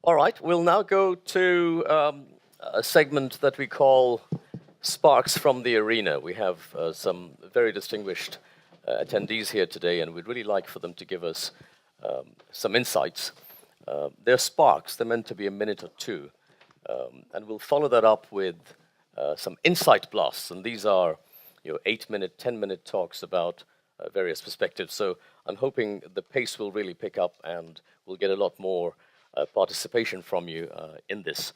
All right, we'll now go to a segment that we call Sparks from the Arena. We have some very distinguished attendees here today, and we'd really like for them to give us some insights. They're sparks. They're meant to be a minute or two. And we'll follow that up with some insight blasts. And these are 8-minute, 10-minute talks about various perspectives. So I'm hoping the pace will really pick up and we'll get a lot more participation from you in this.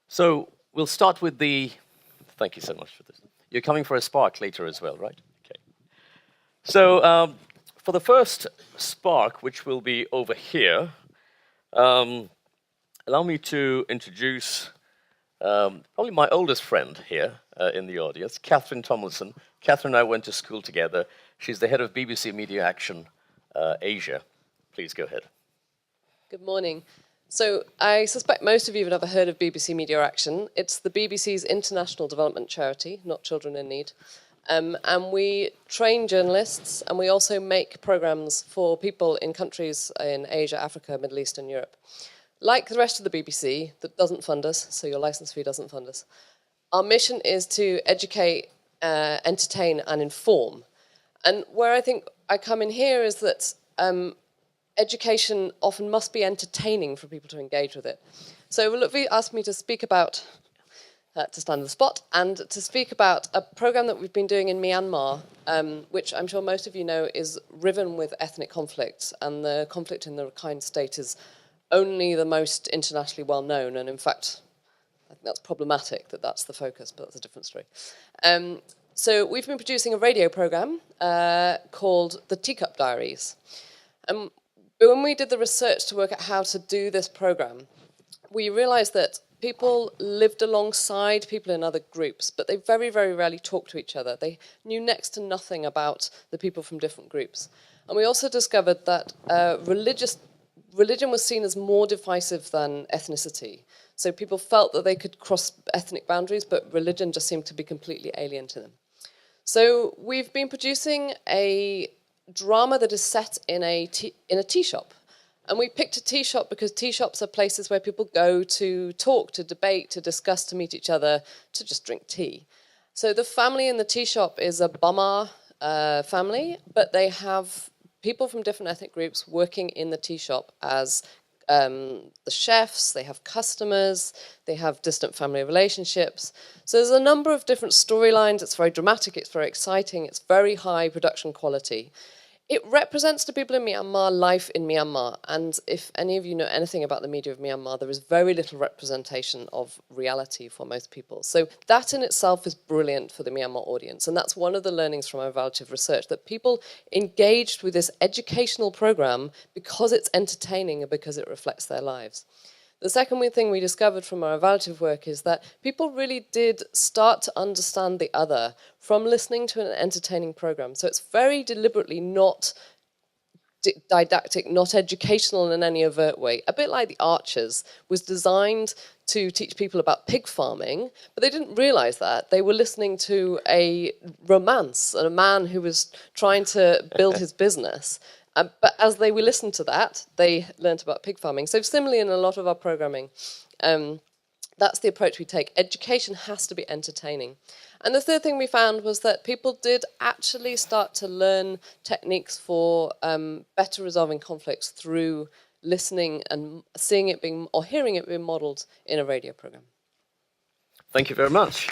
So we'll start with thank you so much for this. You're coming for a spark later as well, right? Okay. So for the first spark, which will be over here, allow me to introduce probably my oldest friend here in the audience, Kathryn Tomlinson. Kathryn and I went to school together. She's the head of BBC Media Action Asia. Please go ahead. Good morning. So I suspect most of you have never heard of BBC Media Action. It's the BBC's international development charity, not Children in Need. And we train journalists, and we also make programs for people in countries in Asia, Africa, Middle East, and Europe. Like the rest of the BBC, that doesn't fund us, so your license fee doesn't fund us, our mission is to educate, entertain, and inform. And where I think I come in here is that education often must be entertaining for people to engage with it. So Lutfi asked me to speak about, to stand on the spot, and to speak about a program that we've been doing in Myanmar, which I'm sure most of you know is riven with ethnic conflict, and the conflict in the Rakhine State is only the most internationally well known, and in fact, I think that's problematic that that's the focus, but that's a different story. So we've been producing a radio program called The Teacup Diaries. When we did the research to work out how to do this program, we realized that people lived alongside people in other groups, but they very, very rarely talked to each other. They knew next to nothing about the people from different groups. And we also discovered that religion was seen as more divisive than ethnicity. So people felt that they could cross ethnic boundaries, but religion just seemed to be completely alien to them. So we've been producing a drama that is set in a tea shop. And we picked a tea shop because tea shops are places where people go to talk, to debate, to discuss, to meet each other, to just drink tea. So the family in the tea shop is a Bama family, but they have people from different ethnic groups working in the tea shop as the chefs, they have customers, they have distant family relationships. So there's a number of different storylines. It's very dramatic, it's very exciting, it's very high production quality. It represents to people in Myanmar life in Myanmar, and if any of you know anything about the media of Myanmar, there is very little representation of reality for most people. So that in itself is brilliant for the Myanmar audience, and that's one of the learnings from our evaluative research, that people engaged with this educational program because it's entertaining and because it reflects their lives. The second thing we discovered from our evaluative work is that people really did start to understand the other from listening to an entertaining program. So it's very deliberately not didactic, not educational in any overt way. A bit like The Archers was designed to teach people about pig farming, but they didn't realize that. They were listening to a romance and a man who was trying to build his business. But as they listened to that, they learned about pig farming. So similarly in a lot of our programming, that's the approach we take. Education has to be entertaining. And the third thing we found was that people did actually start to learn techniques for better resolving conflicts through listening and seeing it being, or hearing it being modeled in a radio program. Thank you very much.